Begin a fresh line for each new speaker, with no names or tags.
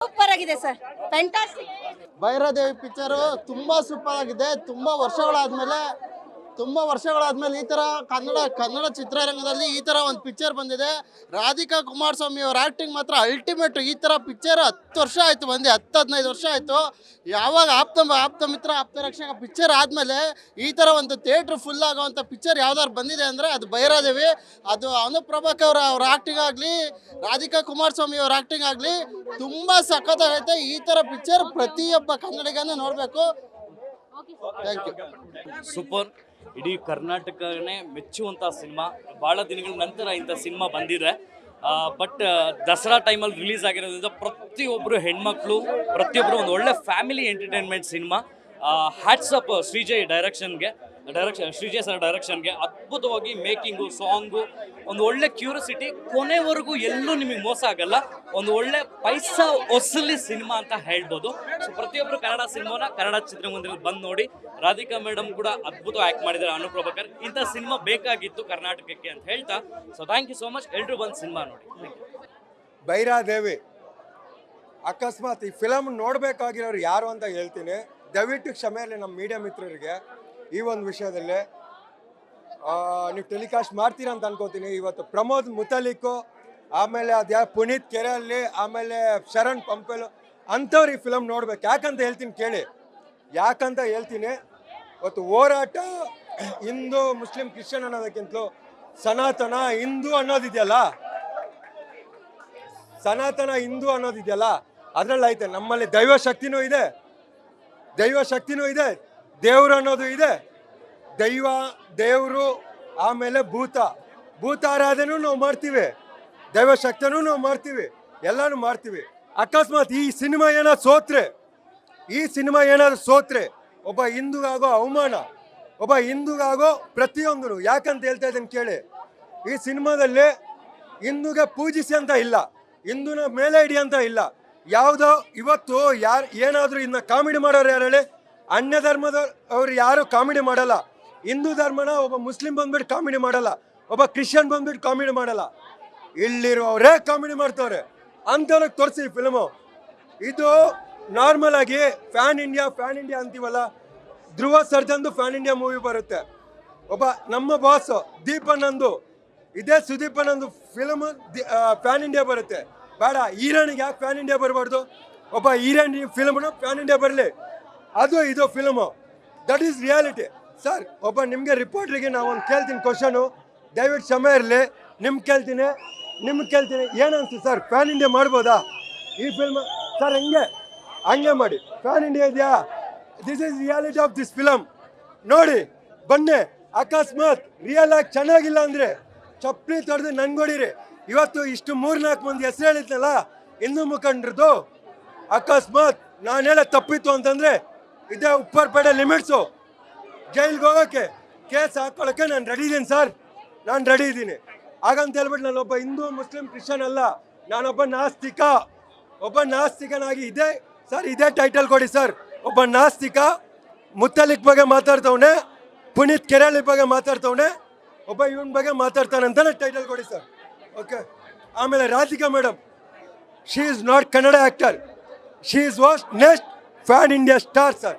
Super ಆಗಿದೆ sir, fantastic.
Bhairadevi picture ತುಂಬ super ಆಗಿದೆ. ತುಂಬ ವರ್ಷಗಳಾದ್ಮೇಲೆ ಈ ಥರ ಕನ್ನಡ ಚಿತ್ರರಂಗದಲ್ಲಿ ಈ ಥರ ಒಂದು ಪಿಕ್ಚರ್ ಬಂದಿದೆ. ರಾಧಿಕಾ ಕುಮಾರಸ್ವಾಮಿ ಅವ್ರ ಆ್ಯಕ್ಟಿಂಗ್ ಮಾತ್ರ ಅಲ್ಟಿಮೇಟು. ಈ ಥರ ಪಿಕ್ಚರ್ 10 ವರ್ಷ ಆಯಿತು, 10-15 ವರ್ಷ ಆಯಿತು. ಯಾವಾಗ ಆಪ್ತ ಮಿತ್ರ ಆಪ್ತ ರಕ್ಷಕ ಪಿಕ್ಚರ್ ಆದಮೇಲೆ ಈ ಥರ ಒಂದು ಥಿಯೇಟ್ರ್ ಫುಲ್ ಆಗೋವಂಥ ಪಿಕ್ಚರ್ ಯಾವ್ದಾದ್ರು ಬಂದಿದೆ ಅಂದರೆ ಅದು ಭೈರಾದೇವಿ. ಅದು ಅನೂಪ್ ಪ್ರಭಾಕರ್ ಅವ್ರ ಆ್ಯಕ್ಟಿಂಗ್ ಆಗಲಿ, ರಾಧಿಕಾ ಕುಮಾರಸ್ವಾಮಿ ಅವ್ರ ಆ್ಯಕ್ಟಿಂಗ್ ಆಗಲಿ ತುಂಬ ಸಖತ್ತಾಗೈತೆ. ಈ ಥರ ಪಿಕ್ಚರ್ ಪ್ರತಿಯೊಬ್ಬ ಕನ್ನಡಿಗನೂ ನೋಡಬೇಕು. Thank you.
ಸೂಪರ್. ಇಡೀ ಕರ್ನಾಟಕನೇ ಮೆಚ್ಚುವಂಥ ಸಿನಿಮಾ. ಭಾಳ ದಿನಗಳ ನಂತರ ಇಂಥ ಸಿನಿಮಾ ಬಂದಿದೆ. ಬಟ್ ದಸರಾ ಟೈಮಲ್ಲಿ ರಿಲೀಸ್ ಆಗಿರೋದ್ರಿಂದ ಪ್ರತಿಯೊಬ್ಬರು ಹೆಣ್ಮಕ್ಳು, ಪ್ರತಿಯೊಬ್ಬರು ಒಂದು ಒಳ್ಳೆ family entertainment cinema. Hats off Srijay sir ಡೈರೆಕ್ಷನ್ಗೆ. ಅದ್ಭುತವಾಗಿ ಮೇಕಿಂಗು, ಸಾಂಗು, ಒಂದು ಒಳ್ಳೆ ಕ್ಯೂರಿಯಾಸಿಟಿ, ಕೊನೆವರೆಗೂ ಎಲ್ಲೂ ನಿಮಗೆ ಮೋಸ ಆಗಲ್ಲ. ಒಂದು ಒಳ್ಳೆ ಪೈಸಾ ವಸೂಲಿ ಸಿನಿಮಾ ಅಂತ ಹೇಳ್ಬೋದು. ಸೊ ಪ್ರತಿಯೊಬ್ಬರು ಕನ್ನಡ ಚಿತ್ರಮಂದಿರದಲ್ಲಿ ಬಂದು ನೋಡಿ. ರಾಧಿಕಾ ಮೇಡಮ್ ಕೂಡ ಅದ್ಭುತ ಆ್ಯಕ್ಟ್ ಮಾಡಿದ್ದಾರೆ. ಅನೂಪ್ ಪ್ರಭಾಕರ್. ಇಂಥ ಸಿನಿಮಾ ಬೇಕಾಗಿತ್ತು ಕರ್ನಾಟಕಕ್ಕೆ ಅಂತ ಹೇಳ್ತಾ, so thank you so much. ಎಲ್ಲರೂ ಬಂದು ಸಿನಿಮಾ ನೋಡಿ.
ಭೈರಾದೇವಿ ಅಕಸ್ಮಾತ್ ಈ ಫಿಲಮ್ ನೋಡಬೇಕಾಗಿರೋರು ಯಾರು ಅಂತ ಹೇಳ್ತೀನಿ. ದಯವಿಟ್ಟು ಕ್ಷಮೆ ಇರಲಿ ನಮ್ಮ ಮೀಡಿಯಾ ಮಿತ್ರರಿಗೆ. ಈ ಒಂದು ವಿಷಯದಲ್ಲಿ ನೀವು ಟೆಲಿಕಾಸ್ಟ್ ಮಾಡ್ತೀರಾ ಅಂತ ಅನ್ಕೋತೀನಿ. ಇವತ್ತು ಪ್ರಮೋದ್ ಮುತಾಲಿಕ್ಕು, ಆಮೇಲೆ ಅದ್ಯಾ ಪುನೀತ್ ಕೆರೆಯಲ್ಲಿ, ಆಮೇಲೆ ಶರಣ್ ಪಂಪೆಲು ಅಂಥವ್ರು ಈ ಫಿಲಮ್ ನೋಡ್ಬೇಕು. ಯಾಕಂತ ಹೇಳ್ತೀನಿ ಕೇಳಿ. ಇವತ್ತು ಹೋರಾಟ ಹಿಂದೂ ಮುಸ್ಲಿಂ ಕ್ರಿಶ್ಚಿಯನ್ ಅನ್ನೋದಕ್ಕಿಂತಲೂ ಸನಾತನ ಹಿಂದೂ ಅನ್ನೋದಿದೆಯಲ್ಲ ಅದರಲ್ಲಿ ಐತೆ. ನಮ್ಮಲ್ಲಿ ದೈವ ಶಕ್ತಿನೂ ಇದೆ, ದೇವರು ಅನ್ನೋದು ಇದೆ. ದೇವರು, ಆಮೇಲೆ ಭೂತಾರಾಧನೂ ನಾವು ಮಾಡ್ತೀವಿ, ದೈವ ಶಕ್ತಿನೂ ನಾವು ಮಾಡ್ತೀವಿ, ಎಲ್ಲನೂ ಮಾಡ್ತೀವಿ. ಅಕಸ್ಮಾತ್ ಈ ಸಿನಿಮಾ ಏನಾದ್ರು ಸೋತ್ರೆ ಒಬ್ಬ ಹಿಂದೂಗಾಗೋ ಅವಮಾನ, ಒಬ್ಬ ಹಿಂದೂಗಾಗೋ ಪ್ರತಿಯೊಂದು. ಯಾಕಂತ ಹೇಳ್ತಾ ಇದ್ದೀನಿ ಕೇಳಿ. ಈ ಸಿನಿಮಾದಲ್ಲಿ ಹಿಂದೂಗೆ ಪೂಜಿಸಿ ಅಂತ ಇಲ್ಲ, ಹಿಂದೂನ ಮೇಲೆ ಇಡಿ ಅಂತ ಇಲ್ಲ. ಯಾವುದೋ ಇವತ್ತು ಏನಾದರೂ ಇನ್ನು ಕಾಮಿಡಿ ಮಾಡೋರು ಯಾರು ಹೇಳಿ? ಅನ್ಯ ಧರ್ಮದ ಅವ್ರು ಯಾರು ಕಾಮಿಡಿ ಮಾಡಲ್ಲ. ಹಿಂದೂ ಧರ್ಮನ ಒಬ್ಬ ಮುಸ್ಲಿಂ ಬಂದ್ಬಿಟ್ಟು ಕಾಮಿಡಿ ಮಾಡಲ್ಲ, ಒಬ್ಬ ಕ್ರಿಶ್ಚಿಯನ್ ಬಂದ್ಬಿಟ್ಟು ಕಾಮಿಡಿ ಮಾಡಲ್ಲ. ಇಲ್ಲಿರುವವರೇ ಕಾಮಿಡಿ ಮಾಡ್ತವ್ರೆ. ಅಂಥವ್ರಿಗೆ ತೋರಿಸಿ ಈ ಫಿಲ್ಮು. ಇದು ನಾರ್ಮಲ್ ಆಗಿ ಫ್ಯಾನ್ ಇಂಡಿಯಾ ಅಂತೀವಲ್ಲ, ಧ್ರುವ ಸರ್ಜನ್ದು ಫ್ಯಾನ್ ಇಂಡಿಯಾ ಮೂವಿ ಬರುತ್ತೆ. ಒಬ್ಬ ನಮ್ಮ ಬಾಸ್ ದೀಪನ್ನಂದು, ಇದೇ ಸುದೀಪನ್ನಂದು ಫಿಲ್ಮ್ ಫ್ಯಾನ್ ಇಂಡಿಯಾ ಬರುತ್ತೆ. ಬೇಡ, ಹೀರೋನಿಗೆ ಯಾಕೆ ಫ್ಯಾನ್ ಇಂಡಿಯಾ ಬರಬಾರ್ದು? ಒಬ್ಬ ಹೀರೋನ್ ಫಿಲ್ಮ್ನ ಫ್ಯಾನ್ ಇಂಡಿಯಾ ಬರಲಿ. ಇದು film. That is reality sir. ಒಬ್ಬ ನಿಮಗೆ ರಿಪೋರ್ಟ್ರಿಗೆ ನಾವೊಂದು ಕೇಳ್ತೀನಿ ಕ್ವಶನು, ದಯವಿಟ್ಟು ಕ್ಷಮೆ ಇರಲಿ. ನಿಮ್ಗೆ ಕೇಳ್ತೀನಿ, ಏನನ್ಸುತ್ತೆ ಸರ್, ಫ್ಯಾನ್ ಇಂಡಿಯಾ ಮಾಡ್ಬೋದಾ ಈ ಫಿಲ್ಮ್? ಸರ್ ಹಂಗೆ ಮಾಡಿ. ಫ್ಯಾನ್ ಇಂಡಿಯಾ ಇದೆಯಾ? This is reality of this film. ನೋಡಿ ಬನ್ನಿ. ಅಕಸ್ಮಾತ್ ರಿಯಲ್ ಆಗಿ ಚೆನ್ನಾಗಿಲ್ಲ ಅಂದರೆ ಚಪ್ಪಲಿ ತೊಡೆದು ನನ್ಗೊಡಿರಿ. ಇವತ್ತು ಇಷ್ಟು 3-4 ಮಂದಿ ಹೆಸರು ಹೇಳಿದ್ನಲ್ಲ ಹಿಂದೂ ಮುಖಂಡ್ರದ್ದು. ಅಕಸ್ಮಾತ್ ನಾನು ಹೇಳ ತಪ್ಪಿತ್ತು ಅಂತಂದರೆ ಇದೇ ಉಪ್ಪರ್ಪೇಟೆ ಲಿಮಿಟ್ಸು. ಜೈಲ್ಗೆ ಹೋಗೋಕ್ಕೆ, ಕೇಸ್ ಹಾಕೊಳ್ಳೋಕ್ಕೆ ನಾನು ರೆಡಿ ಇದ್ದೀನಿ ಸರ್. ಹಾಗಂತ ಹೇಳ್ಬಿಟ್ಟು ನಾನೊಬ್ಬ ಹಿಂದೂ ಮುಸ್ಲಿಂ ಕ್ರಿಶ್ಚಿಯನ್ ಅಲ್ಲ, ನಾನೊಬ್ಬ ನಾಸ್ತಿಕನಾಗಿ ಇದೇ ಟೈಟಲ್ ಕೊಡಿ ಸರ್. ಒಬ್ಬ ನಾಸ್ತಿಕ ಮುತ್ತಲಿಕ್ ಬಗ್ಗೆ ಮಾತಾಡ್ತವನೆ, ಪುನೀತ್ ಕೆರೆಳಿ ಬಗ್ಗೆ ಮಾತಾಡ್ತವನೆ, ಒಬ್ಬ ಇವನ್ ಬಗ್ಗೆ ಮಾತಾಡ್ತಾನೆ ಅಂತಾನೆ ಟೈಟಲ್ ಕೊಡಿ ಸರ್. ಓಕೆ. ಆಮೇಲೆ Radhika madam, she is not Kannada actor, she is was next fan India star sir.